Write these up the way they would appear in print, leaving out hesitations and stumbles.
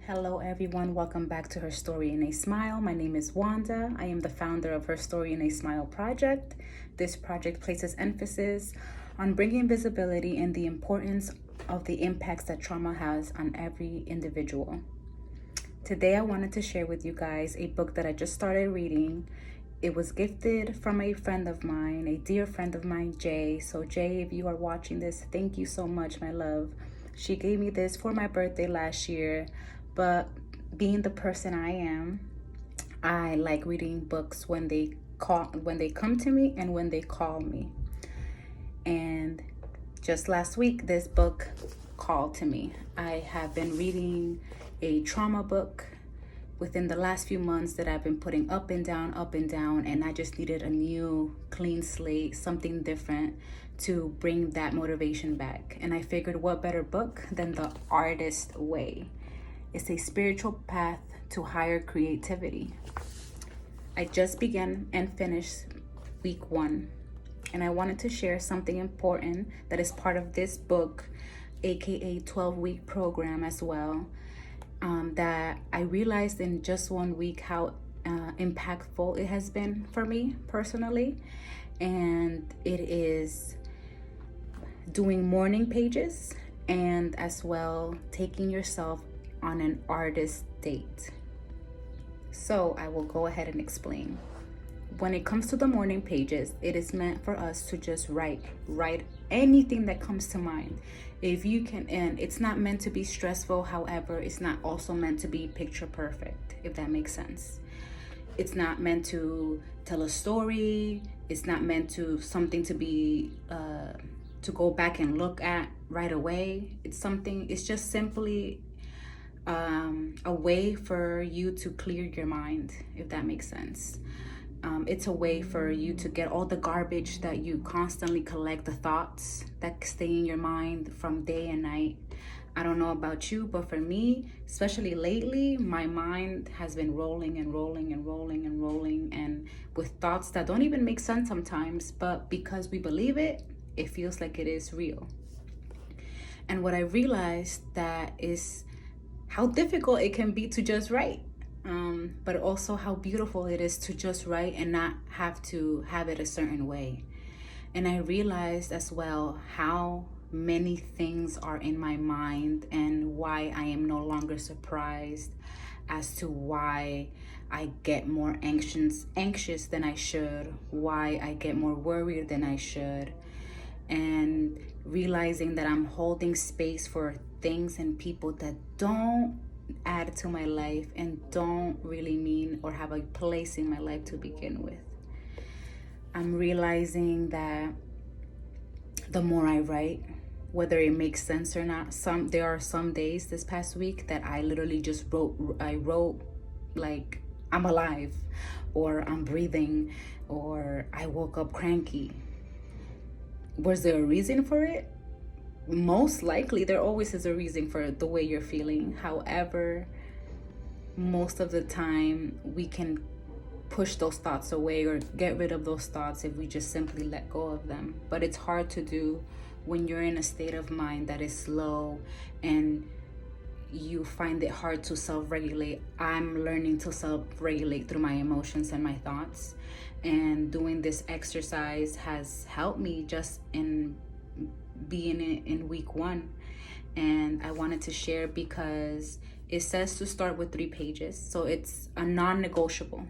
Hello, everyone. Welcome back to Her Story in a Smile. My name is Wanda. I am the founder of Her Story in a Smile project. This project places emphasis on bringing visibility and the importance of the impacts that trauma has on every individual. Today, I wanted to share with you guys a book that I just started reading. It was gifted from a friend of mine, a dear friend of mine, Jay. So, Jay, if you are watching this, thank you so much, my love. She gave me this for my birthday last year. But being the person I am, I like reading books when they come to me and when they call me. And just last week, this book called to me. I have been reading a trauma book within the last few months that I've been putting up and down, and I just needed a new clean slate, something different to bring that motivation back. And I figured, what better book than The Artist Way? It's a spiritual path to higher creativity. I just began and finished week 1, and I wanted to share something important that is part of this book, aka 12-week program as well, that I realized in just 1 week how impactful it has been for me personally. And it is doing morning pages and as well taking yourself on an artist date. So I will go ahead and explain. When it comes to the morning pages, it is meant for us to just write anything that comes to mind. If you can, and it's not meant to be stressful. However, it's not also meant to be picture perfect, if that makes sense. It's not meant to tell a story. It's not meant to something to be to go back and look at right away. It's just simply a way for you to clear your mind, if that makes sense. It's a way for you to get all the garbage that you constantly collect, the thoughts that stay in your mind from day and night. I don't know about you, but for me, especially lately, my mind has been rolling and rolling and rolling and rolling, and with thoughts that don't even make sense sometimes, but because we believe it, it feels like it is real. And what I realized that is how difficult it can be to just write, but also how beautiful it is to just write and not have to have it a certain way. And I realized as well how many things are in my mind and why I am no longer surprised as to why I get more anxious than I should, why I get more worried than I should, and realizing that I'm holding space for things and people that don't add to my life and don't really mean or have a place in my life to begin with. I'm realizing that the more I write, whether it makes sense or not, there are some days this past week that I literally just wrote like I'm alive, or I'm breathing, or I woke up cranky. Was there a reason for it? Most likely, there always is a reason for the way you're feeling. However, most of the time, we can push those thoughts away or get rid of those thoughts if we just simply let go of them. But it's hard to do when you're in a state of mind that is slow and you find it hard to self-regulate. I'm learning to self-regulate through my emotions and my thoughts. And doing this exercise has helped me just in being in week 1. And I wanted to share because it says to start with 3 pages. So it's a non-negotiable.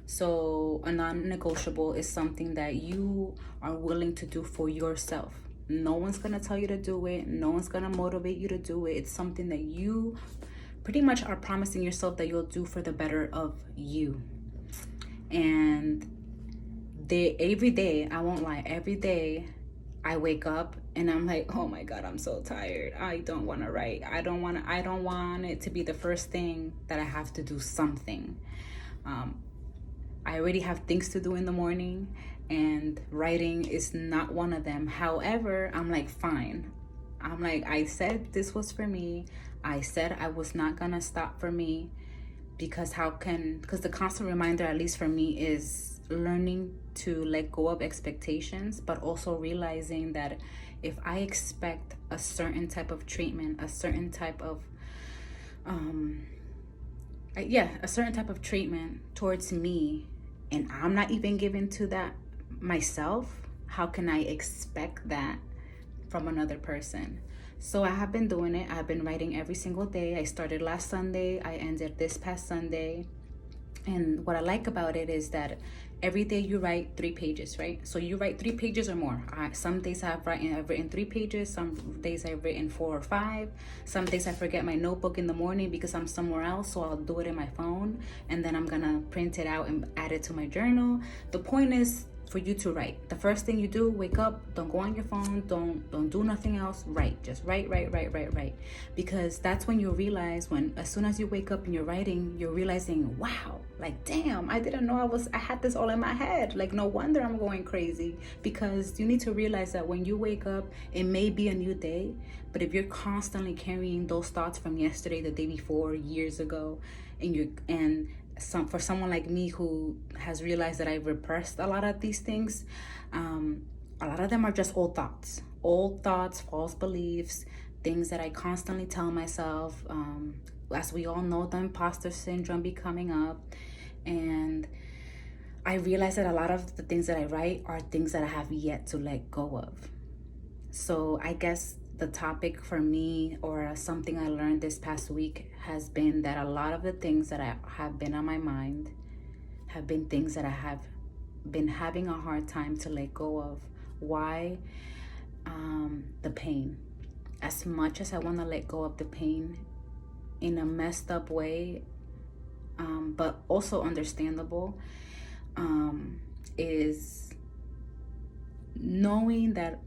So a non-negotiable is something that you are willing to do for yourself. No one's gonna tell you to do it. No one's gonna motivate you to do it. It's something that you pretty much are promising yourself that you'll do for the better of you. And every day, I won't lie, every day I wake up and I'm like, oh my God, I'm so tired. I don't want to write. I don't want it to be the first thing that I have to do something. I already have things to do in the morning, and writing is not one of them. However, I'm like, fine. I'm like, I said this was for me. I said I was not gonna stop for me, because the constant reminder, at least for me, is learning to let go of expectations, but also realizing that if I expect a certain type of treatment, a certain type of um yeah, a certain type of treatment towards me, and I'm not even given to that myself. How can I expect that from another person? So I have been doing it. I've been writing every single day. I started last Sunday, I ended this past Sunday. And what I like about it is that every day you write 3 pages, right? So you write 3 pages or more. Some days I've written 3 pages. Some days I've written 4 or 5. Some days I forget my notebook in the morning because I'm somewhere else, so I'll do it in my phone, and then I'm gonna print it out and add it to my journal. The point is for you to write. The first thing you do, wake up, don't go on your phone, don't do nothing else. Write. Just write. Because that's when you realize, when as soon as you wake up and you're writing, you're realizing, wow, like damn, I didn't know I had this all in my head. Like no wonder I'm going crazy. Because you need to realize that when you wake up, it may be a new day, but if you're constantly carrying those thoughts from yesterday, the day before, years ago, and for someone like me who has realized that I repressed a lot of these things, a lot of them are just old thoughts, false beliefs, things that I constantly tell myself. As we all know, the imposter syndrome be coming up, and I realize that a lot of the things that I write are things that I have yet to let go of. So I guess the topic for me, or something I learned this past week, has been that a lot of the things that I have been on my mind have been things that I have been having a hard time to let go of. Why? The pain. As much as I want to let go of the pain in a messed up way, but also understandable, is knowing that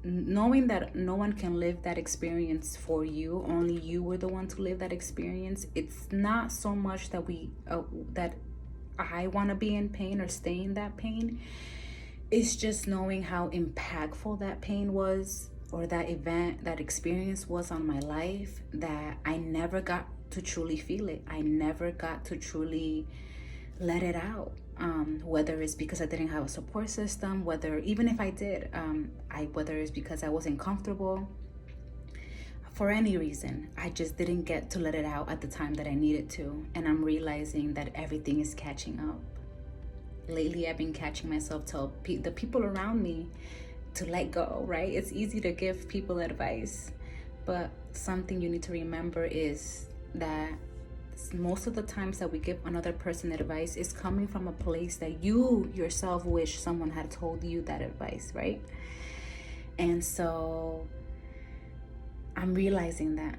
knowing that no one can live that experience for you, only you were the one to live that experience. It's not so much that that I want to be in pain or stay in that pain. It's just knowing how impactful that pain was, or that event, that experience was on my life, that I never got to truly feel it. I never got to truly let it out. Whether it's because I didn't have a support system, even if I did, whether it's because I wasn't comfortable, for any reason, I just didn't get to let it out at the time that I needed to. And I'm realizing that everything is catching up. Lately, I've been catching myself tell the people around me to let go, right? It's easy to give people advice, but something you need to remember is that most of the times that we give another person advice is coming from a place that you yourself wish someone had told you that advice, right? And so I'm realizing that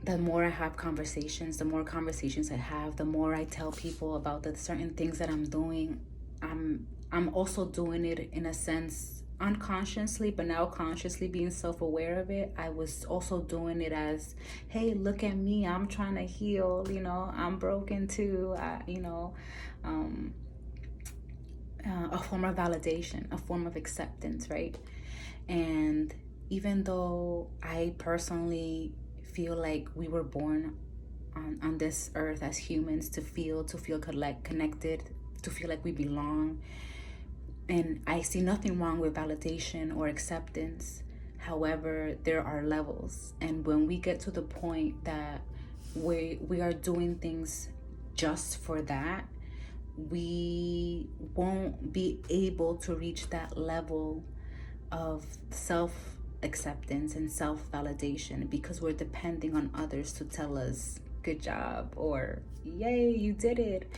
the more I have conversations, the more conversations I have, the more I tell people about the certain things that I'm doing, I'm also doing it in a sense unconsciously, but now consciously being self-aware of it. I was also doing it as, hey, look at me, I'm trying to heal, I'm broken too, a form of validation, a form of acceptance, right? And even though I personally feel like we were born on this earth as humans to feel connected, to feel like we belong, and I see nothing wrong with validation or acceptance. However, there are levels, and when we get to the point that we are doing things just for that, we won't be able to reach that level of self-acceptance and self-validation, because we're depending on others to tell us good job or yay, you did it,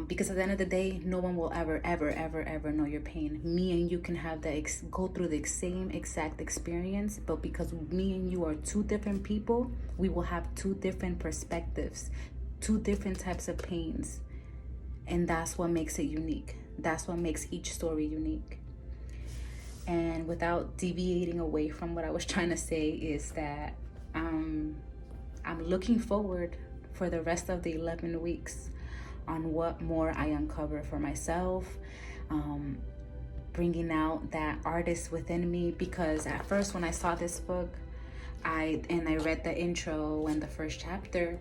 because at the end of the day, no one will ever know your pain. Me and you can have go through the same exact experience, but because me and you are two different people, we will have two different perspectives, two different types of pains. And that's what makes it unique. That's what makes each story unique. And without deviating away from what I was trying to say, is that I'm looking forward for the rest of the 11 weeks on what more I uncover for myself, bringing out that artist within me. Because at first, when I saw this book, I read the intro and the first chapter,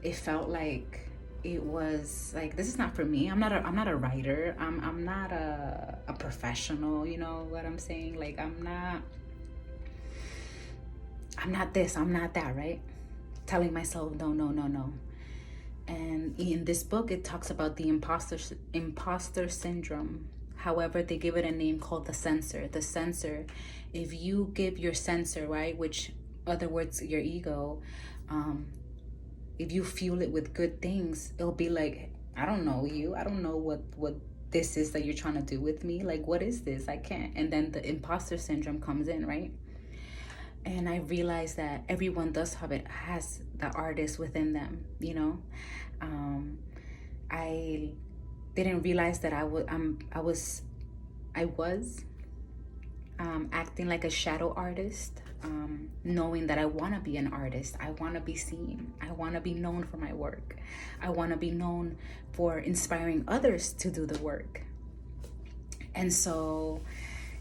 it felt like it was like, this is not for me. I'm not a writer. I'm not a professional. You know what I'm saying? Like, I'm not I'm not this, I'm not that, right? Telling myself, no, no, no, no. And in this book, it talks about the imposter syndrome. However, they give it a name called the censor. The censor, if you give your censor, right, which other words, your ego, if you fuel it with good things, it'll be like, I don't know you. I don't know what this is that you're trying to do with me. Like, what is this? I can't. And then the imposter syndrome comes in, right? And I realized that everyone does have it, has the artist within them, you know. I didn't realize that I was acting like a shadow artist, knowing that I want to be an artist. I want to be seen. I want to be known for my work. I want to be known for inspiring others to do the work. And so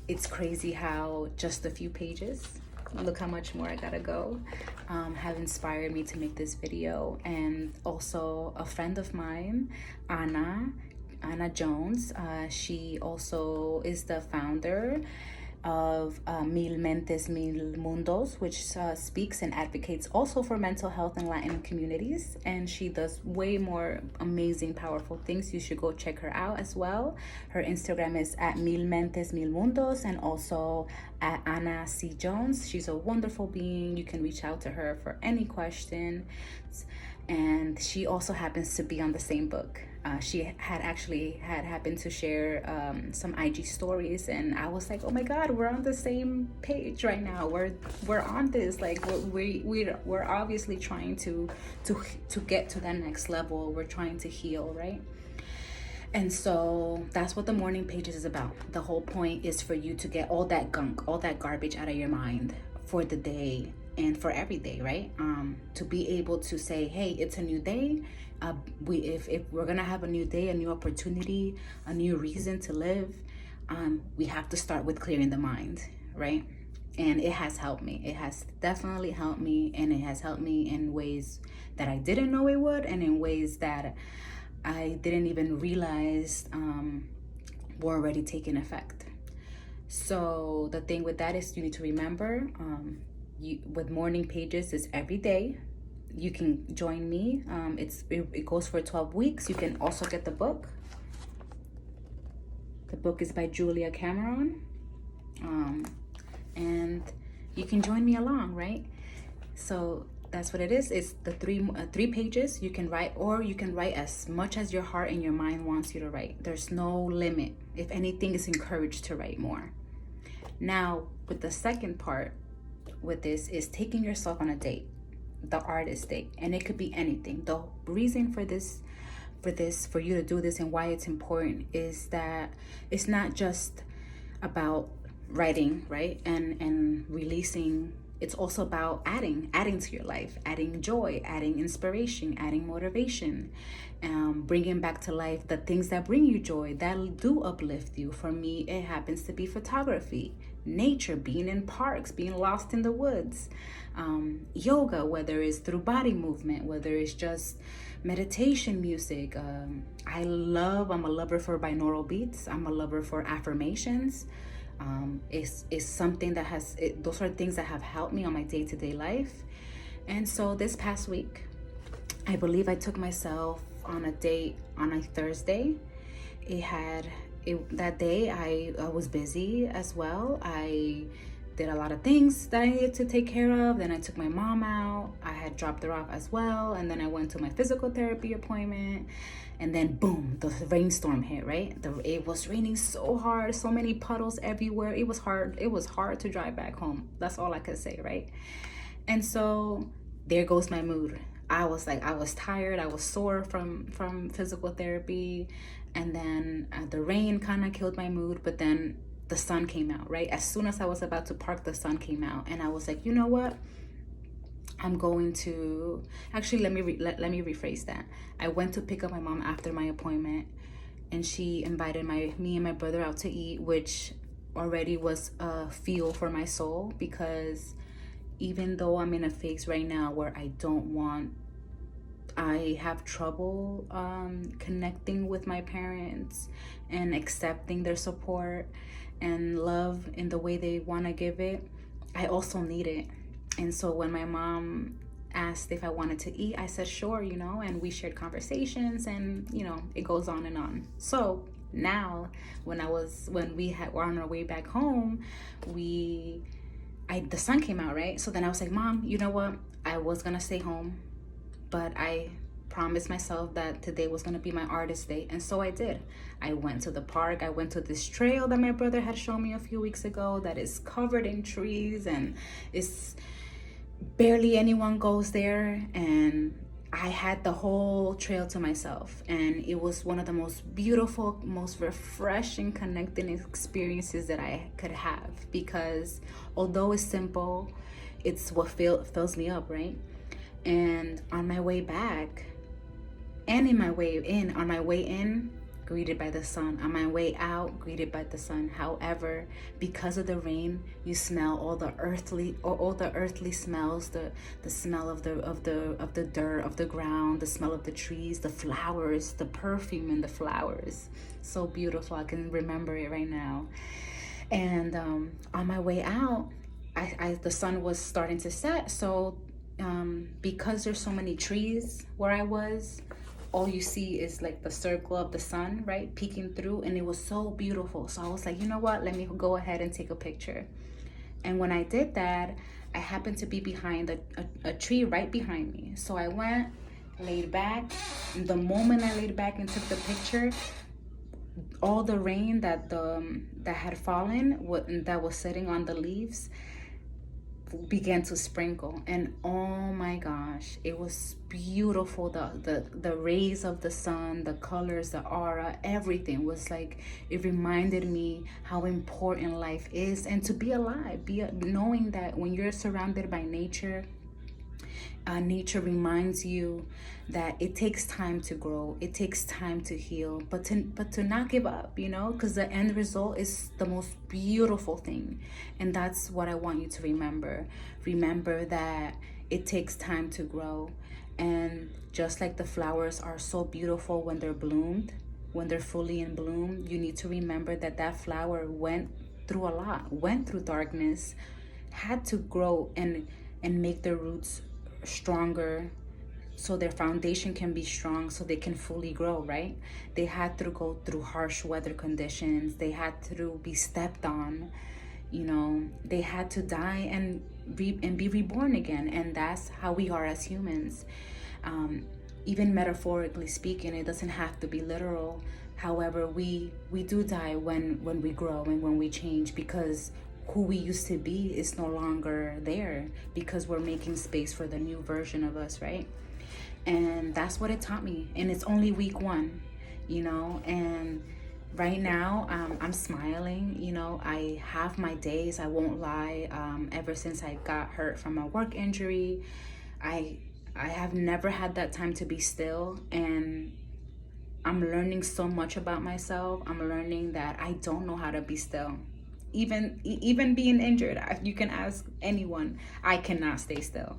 it's crazy how just a few pages, look how much more I gotta go, have inspired me to make this video. And also a friend of mine, Anna Jones, she also is the founder of Mil Mentes, Mil Mundos, which speaks and advocates also for mental health in Latin communities. And she does way more amazing, powerful things. You should go check her out as well. Her Instagram is at Mil Mentes, Mil Mundos, and also at Anna C. Jones. She's a wonderful being. You can reach out to her for any questions. And she also happens to be on the same book. She had happened to share some IG stories, and I was like, oh my God, we're on the same page right now. We're on this. Like we're obviously trying to get to that next level. We're trying to heal, right? And so that's what the morning pages is about. The whole point is for you to get all that gunk, all that garbage out of your mind for the day and for every day, right? To be able to say, hey, it's a new day. If we're gonna have a new day, a new opportunity, a new reason to live, we have to start with clearing the mind, right? And it has helped me. It has definitely helped me, and it has helped me in ways that I didn't know it would, and in ways that I didn't even realize were already taking effect. So the thing with that is you need to remember, with morning pages is every day. You can join me. It goes for 12 weeks. You can also get the book. The book is by Julia Cameron. And you can join me along, right? So that's what it is. It's the three pages. You can write, or you can write as much as your heart and your mind wants you to write. There's no limit. If anything, is encouraged to write more. Now, with the second part with this is taking yourself on a date, the artist date, and it could be anything. The reason for you to do this and why it's important is that it's not just about writing, right, and releasing. It's also about adding to your life, adding joy, adding inspiration, adding motivation, bringing back to life the things that bring you joy, that do uplift you. For me, it happens to be photography, nature, being in parks, being lost in the woods, yoga, whether it's through body movement, whether it's just meditation music. I'm a lover for binaural beats. I'm a lover for affirmations. Is something that those are things that have helped me on my day-to-day life. And so this past week, I believe I took myself on a date on a Thursday. That day I was busy as well. I did a lot of things that I needed to take care of. Then I took my mom out. I had dropped her off as well. And then I went to my physical therapy appointment. And then boom, the rainstorm hit, right? It was raining so hard, so many puddles everywhere. It was hard. It was hard to drive back home. That's all I could say, right? And so there goes my mood. I was tired. I was sore from physical therapy. And then the rain kind of killed my mood. But then the sun came out, right? As soon as I was about to park, the sun came out. And I was like, you know what? I'm going to actually let me rephrase that. I went to pick up my mom after my appointment, and she invited me and my brother out to eat, which already was a fuel for my soul, because even though I'm in a phase right now where I have trouble connecting with my parents and accepting their support and love in the way they want to give it, I also need it. And so when my mom asked if I wanted to eat, I said sure, and we shared conversations, and it goes on and on. So now when we were on our way back home, the sun came out, right? So then I was like, Mom, you know what? I was gonna stay home, but I promised myself that today was gonna be my artist day, and so I did. I went to the park. I went to this trail that my brother had shown me a few weeks ago that is covered in trees, and it's barely anyone goes there, and I had the whole trail to myself, and it was one of the most beautiful, most refreshing, connecting experiences that I could have, because although it's simple, it's what fills me up, right? And on my way back and on my way in, greeted by the sun. On my way out, greeted by the sun. However, because of the rain, you smell all the earthly smells, the smell of the dirt, of the ground, the smell of the trees, the flowers, the perfume in the flowers. So beautiful. I can remember it right now. And on my way out, the sun was starting to set. So because there's so many trees where I was, all you see is like the circle of the sun, right, peeking through, and it was so beautiful. So I was like, you know what, let me go ahead and take a picture. And when I did that, I happened to be behind a tree right behind me. So I went, laid back. The moment I laid back and took the picture, all the rain that had fallen, that was sitting on the leaves, began to sprinkle, and oh my gosh, it was beautiful. The rays of the sun, the colors, the aura, everything was like, it reminded me how important life is, and to be alive, knowing that when you're surrounded by nature, nature reminds you that it takes time to grow, it takes time to heal, but to not give up, because the end result is the most beautiful thing. And that's what I want you to remember. Remember that it takes time to grow, and just like the flowers are so beautiful when they're bloomed, when they're fully in bloom, you need to remember that flower went through a lot, went through darkness, had to grow and make their roots stronger, so their foundation can be strong, so they can fully grow, right? They had to go through harsh weather conditions. They had to be stepped on, they had to die and be reborn again. And that's how we are as humans. Even metaphorically speaking, it doesn't have to be literal. However, we do die when we grow and when we change, because who we used to be is no longer there, because we're making space for the new version of us, right? And that's what it taught me. And it's only week 1, and right now I'm smiling. I have my days, I won't lie. Ever since I got hurt from a work injury, I have never had that time to be still, and I'm learning so much about myself. I'm learning that I don't know how to be still. Even being injured, you can ask anyone, I cannot stay still.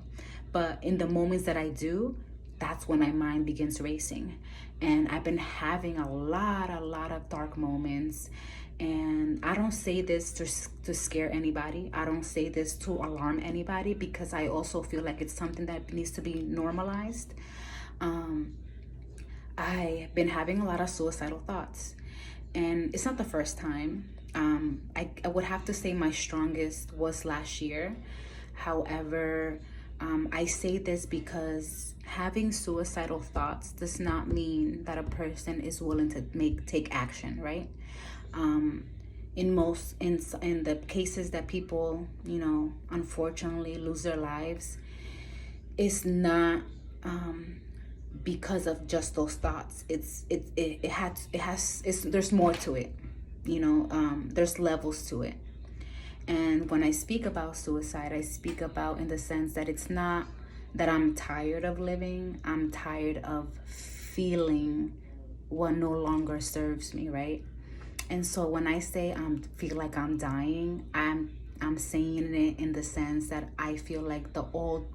But in the moments that I do, that's when my mind begins racing. And I've been having a lot of dark moments. And I don't say this to scare anybody. I don't say this to alarm anybody, because I also feel like it's something that needs to be normalized. I've been having a lot of suicidal thoughts, and it's not the first time. I would have to say my strongest was last year. However, I say this because having suicidal thoughts does not mean that a person is willing to take action, right? In the cases that people, unfortunately lose their lives, it's not because of just those thoughts. There's more to it. There's levels to it. And when I speak about suicide, I speak about in the sense that it's not that I'm tired of living. I'm tired of feeling what no longer serves me, right? And so when I say I feel like I'm dying, I'm saying it in the sense that I feel like the old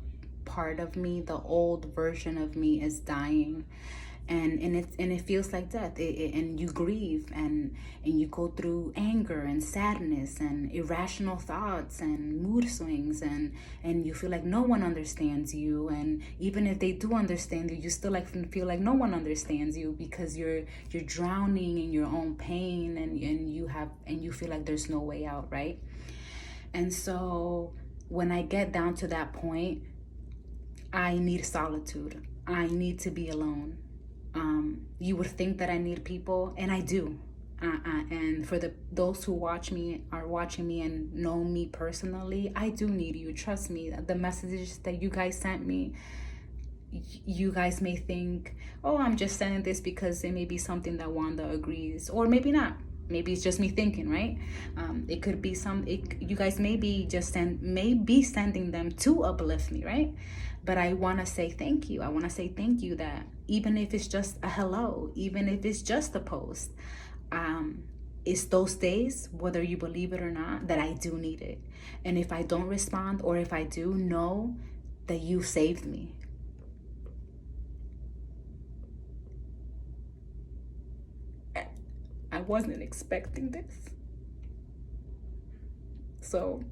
part of me, the old version of me, is dying. and it feels like death. And you grieve, and you go through anger and sadness and irrational thoughts and mood swings, and you feel like no one understands you. And even if they do understand you, you still like feel like no one understands you, because you're drowning in your own pain, and you feel like there's no way out, right? And so when I get down to that point, I need solitude. I need to be alone. You would think that I need people, and I do. And for those who are watching me and know me personally, I do need you. Trust me. The messages that you guys sent me, you guys may think, oh, I'm just sending this because it may be something that Wanda agrees, or maybe not. Maybe it's just me thinking, right? It could be you guys may be sending them to uplift me, right? But I want to say thank you. I want to say thank you, that even if it's just a hello, even if it's just a post, it's those days, whether you believe it or not, that I do need it. And if I don't respond, or if I do, know that you saved me. I wasn't expecting this. So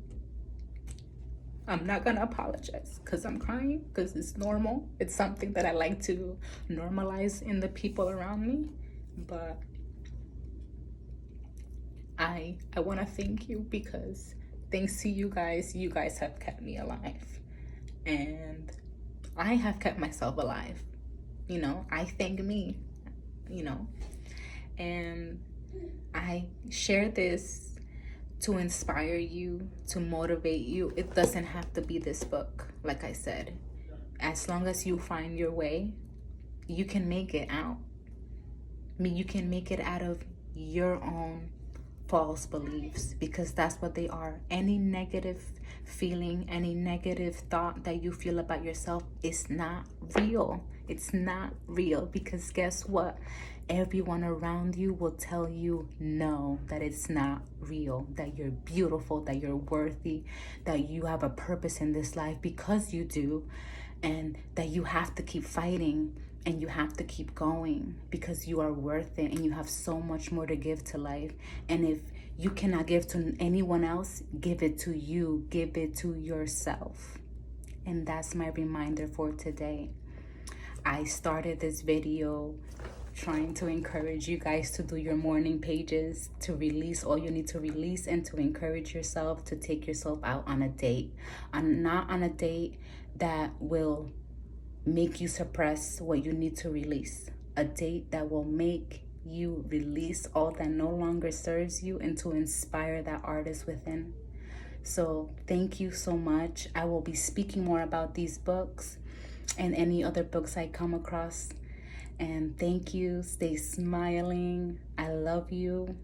I'm not gonna apologize because I'm crying, because it's normal. It's something that I like to normalize in the people around me. But I want to thank you, because thanks to you guys have kept me alive. And I have kept myself alive. I thank me, and I share this to inspire you, to motivate you. It doesn't have to be this book. Like I said, as long as you find your way, you can make it out. You can make it out of your own false beliefs, because that's what they are. Any negative feeling, any negative thought that you feel about yourself is not real. It's not real, because guess what? Everyone around you will tell you no, that it's not real, that you're beautiful, that you're worthy, that you have a purpose in this life, because you do, and that you have to keep fighting, and you have to keep going, because you are worth it, and you have so much more to give to life. And if you cannot give to anyone else, give it to you, give it to yourself. And that's my reminder for today. I started this video trying to encourage you guys to do your morning pages, to release all you need to release, and to encourage yourself to take yourself out on a date. Not on a date that will make you suppress what you need to release. A date that will make you release all that no longer serves you, and to inspire that artist within. So thank you so much. I will be speaking more about these books and any other books I come across. And thank you. Stay smiling. I love you.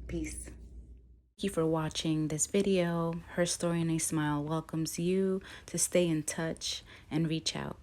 Peace. Thank you for watching this video. Her Story in a Smile welcomes you to stay in touch and reach out.